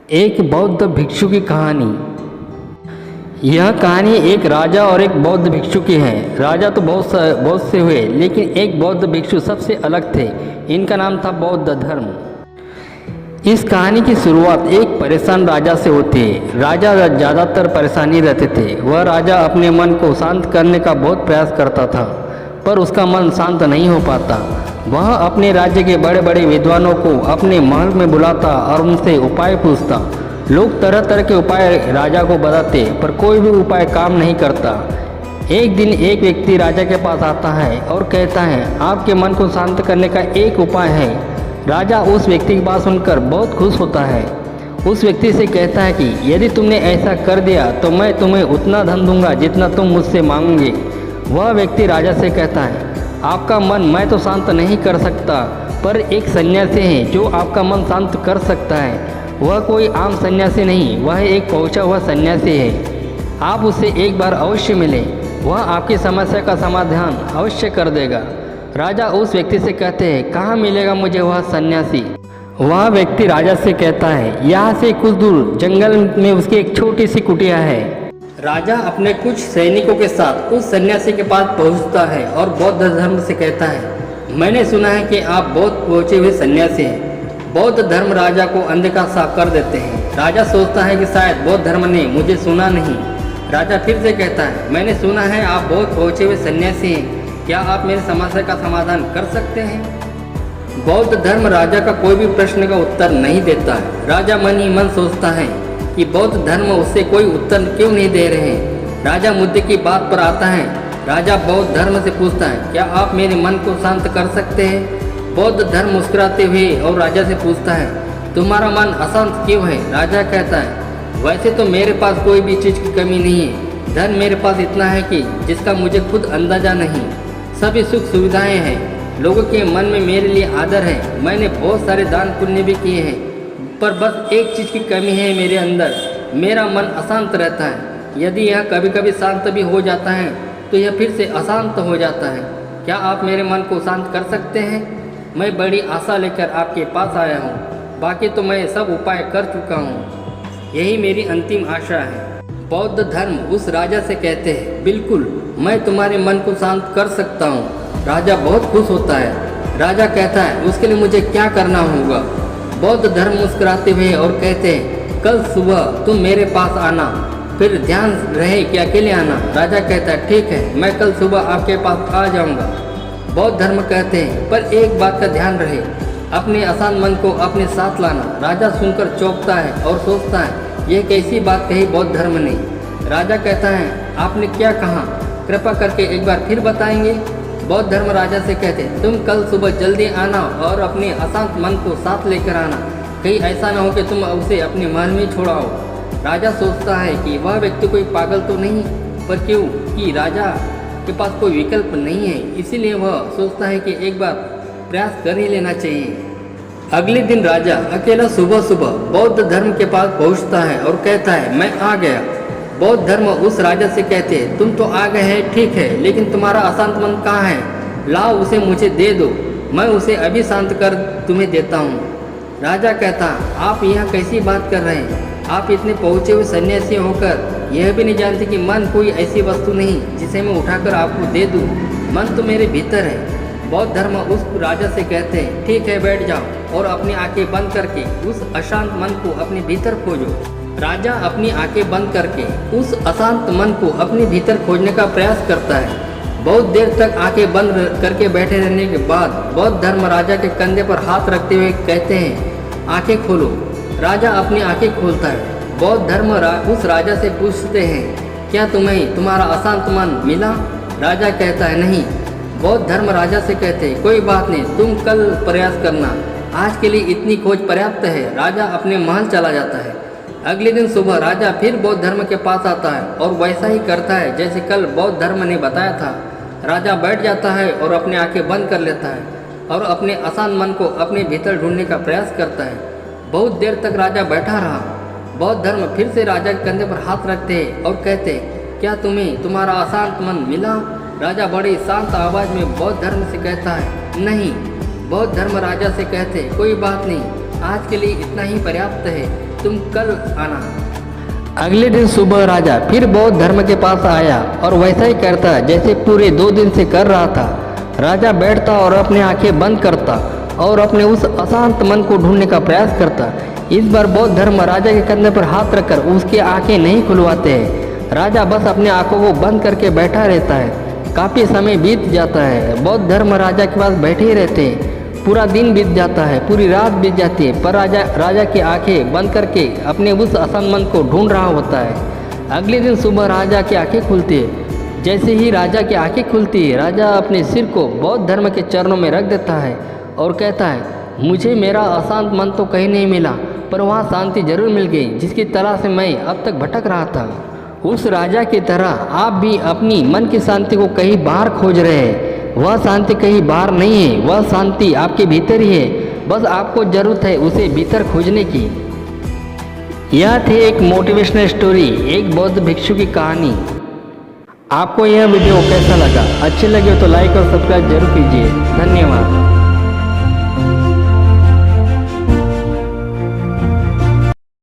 एक बौद्ध भिक्षु की कहानी। यह कहानी एक राजा और एक बौद्ध भिक्षु की है। राजा तो बहुत से हुए, लेकिन एक बौद्ध भिक्षु सबसे अलग थे। इनका नाम था बौद्ध धर्म। इस कहानी की शुरुआत एक परेशान राजा से होती है। राजा ज़्यादातर परेशानी रहते थे। वह राजा अपने मन को शांत करने का बहुत प्रयास करता था, पर उसका मन शांत नहीं हो पाता। वह अपने राज्य के बड़े बड़े विद्वानों को अपने महल में बुलाता और उनसे उपाय पूछता। लोग तरह तरह के उपाय राजा को बताते, पर कोई भी उपाय काम नहीं करता। एक दिन एक व्यक्ति राजा के पास आता है और कहता है, आपके मन को शांत करने का एक उपाय है। राजा उस व्यक्ति की बात सुनकर बहुत खुश होता है। उस व्यक्ति से कहता है कि यदि तुमने ऐसा कर दिया तो मैं तुम्हें उतना धन दूंगा जितना तुम मुझसे मांगोगे। वह व्यक्ति राजा से कहता है, आपका मन मैं तो शांत नहीं कर सकता, पर एक सन्यासी है जो आपका मन शांत कर सकता है। वह कोई आम सन्यासी नहीं, वह एक पहुंचा हुआ सन्यासी है। आप उससे एक बार अवश्य मिलें, वह आपकी समस्या का समाधान अवश्य कर देगा। राजा उस व्यक्ति से कहते हैं, कहाँ मिलेगा मुझे वह सन्यासी? वह व्यक्ति राजा से कहता है, यहाँ से कुछ दूर जंगल में उसकी एक छोटी सी कुटिया है। राजा अपने कुछ सैनिकों के साथ उस सन्यासी के पास पहुंचता है और बौद्ध धर्म से कहता है, मैंने सुना है कि आप बहुत पहुंचे हुए सन्यासी हैं। बौद्ध धर्म राजा को अनदेखा सा कर देते हैं। राजा सोचता है कि शायद बौद्ध धर्म ने मुझे सुना नहीं। राजा फिर से कहता है, मैंने सुना है आप बहुत पहुंचे हुए सन्यासी हैं, क्या आप मेरी समस्या का समाधान कर सकते हैं? बौद्ध धर्म राजा का कोई भी प्रश्न का उत्तर नहीं देता है। राजा मन ही मन सोचता है कि बौद्ध धर्म उससे कोई उत्तर क्यों नहीं दे रहे हैं। राजा मुद्दे की बात पर आता है। राजा बौद्ध धर्म से पूछता है, क्या आप मेरे मन को शांत कर सकते हैं? बौद्ध धर्म मुस्कुराते हुए और राजा से पूछता है, तुम्हारा मन अशांत क्यों है? राजा कहता है, वैसे तो मेरे पास कोई भी चीज़ की कमी नहीं है। धन मेरे पास इतना है कि जिसका मुझे खुद अंदाजा नहीं। सभी सुख सुविधाएं हैं, लोगों के मन में मेरे लिए आदर है। मैंने बहुत सारे दान पुण्य भी किए हैं, पर बस एक चीज़ की कमी है मेरे अंदर, मेरा मन अशांत रहता है। यदि यह कभी कभी शांत भी हो जाता है तो यह फिर से अशांत हो जाता है। क्या आप मेरे मन को शांत कर सकते हैं? मैं बड़ी आशा लेकर आपके पास आया हूँ, बाकी तो मैं सब उपाय कर चुका हूँ। यही मेरी अंतिम आशा है। बौद्ध धर्म उस राजा से कहते हैं, बिल्कुल मैं तुम्हारे मन को शांत कर सकता हूँ। राजा बहुत खुश होता है। राजा कहता है, उसके लिए मुझे क्या करना होगा? बौद्ध धर्म मुस्कुराते हुए और कहते हैं, कल सुबह तुम मेरे पास आना, फिर ध्यान रहे कि अकेले आना। राजा कहता है, ठीक है, मैं कल सुबह आपके पास आ जाऊंगा। बौद्ध धर्म कहते हैं, पर एक बात का ध्यान रहे, अपने अशांत मन को अपने साथ लाना। राजा सुनकर चौंकता है और सोचता है, यह कैसी बात कही बौद्ध धर्म ने। राजा कहता है, आपने क्या कहा? कृपा करके एक बार फिर बताएंगे? बौद्ध धर्म राजा से कहते, तुम कल सुबह जल्दी आना और अपने अशांत मन को साथ लेकर आना। कहीं ऐसा ना हो कि तुम उसे अपने महल में छोड़ाओ। राजा सोचता है कि वह व्यक्ति कोई पागल तो नहीं, पर क्यों कि राजा के पास कोई विकल्प नहीं है, इसीलिए वह सोचता है कि एक बार प्रयास कर ही लेना चाहिए। अगले दिन राजा अकेला सुबह सुबह बौद्ध धर्म के पास पहुंचता है और कहता है, मैं आ गया। बौद्ध धर्म उस राजा से कहते हैं, तुम तो आ गए हैं, ठीक है, लेकिन तुम्हारा अशांत मन कहाँ है? लाओ उसे मुझे दे दो, मैं उसे अभी शांत कर तुम्हें देता हूँ। राजा कहता, आप यह कैसी बात कर रहे हैं? आप इतने पहुँचे हुए सन्यासी होकर यह भी नहीं जानते कि मन कोई ऐसी वस्तु नहीं जिसे मैं उठाकर आपको दे दूँ। मन तो मेरे भीतर है। बौद्ध धर्म उस राजा से कहते हैं, ठीक है, बैठ जाओ और अपनी आंखें बंद करके उस अशांत मन को अपने भीतर खोजो। राजा अपनी आंखें बंद करके उस अशांत मन को अपने भीतर खोजने का प्रयास करता है। बहुत देर तक आंखें बंद करके बैठे रहने के बाद बौद्ध धर्म राजा के कंधे पर हाथ रखते हुए कहते हैं, आंखें खोलो। राजा अपनी आंखें खोलता है। बौद्ध धर्म उस राजा से पूछते हैं, क्या तुम्हें तुम्हारा अशांत मन मिला? राजा कहता है, नहीं। बौद्ध धर्म राजा से कहते हैं, कोई बात नहीं, तुम कल प्रयास करना, आज के लिए इतनी खोज पर्याप्त है। राजा अपने महल चला जाता है। अगले दिन सुबह राजा फिर बौद्ध धर्म के पास आता है और वैसा ही करता है जैसे कल बौद्ध धर्म ने बताया था। राजा बैठ जाता है और अपनी आंखें बंद कर लेता है और अपने अशांत मन को अपने भीतर ढूंढने का प्रयास करता है। बहुत देर तक राजा बैठा रहा। बौद्ध धर्म फिर से राजा के कंधे पर हाथ रखते हैं और कहते हैं, क्या तुम्हें तुम्हारा अशांत मन मिला? राजा बड़ी शांत आवाज़ में बौद्ध धर्म से कहता है, नहीं। बौद्ध धर्म राजा से कहते, कोई बात नहीं, आज के लिए इतना ही पर्याप्त है, तुम कल आना। अगले दिन सुबह राजा फिर बौद्ध धर्म के पास आया और वैसा ही करता जैसे पूरे 2 दिन से कर रहा था। राजा बैठता और अपनी आंखें बंद करता और अपने उस अशांत मन को ढूंढने का प्रयास करता। इस बार बौद्ध धर्म राजा के कंधे पर हाथ रखकर उसकी आंखें नहीं खुलवाते हैं। राजा बस अपनी आंखों को बंद करके बैठा रहता है। काफ़ी समय बीत जाता है। बौद्ध धर्म राजा के पास बैठे ही रहते हैं। पूरा दिन बीत जाता है, पूरी रात बीत जाती है, पर राजा की आंखें बंद करके अपने उस अशांत मन को ढूंढ रहा होता है। अगले दिन सुबह राजा की आंखें खुलती है। जैसे ही राजा की आंखें खुलती है, राजा अपने सिर को बौद्ध धर्म के चरणों में रख देता है और कहता है, मुझे मेरा अशांत मन तो कहीं नहीं मिला, पर वहाँ शांति जरूर मिल गई जिसकी तलाश से मैं अब तक भटक रहा था। उस राजा की तरह आप भी अपनी मन की शांति को कहीं बाहर खोज रहे हैं। वह शांति कहीं बाहर नहीं है, वह शांति आपके भीतर ही है। बस आपको ज़रूरत है उसे भीतर खोजने की। यह थी एक मोटिवेशनल स्टोरी, एक बौद्ध भिक्षु की कहानी। आपको यह वीडियो कैसा लगा? अच्छी लगे तो लाइक और सब्सक्राइब जरूर कीजिए। धन्यवाद।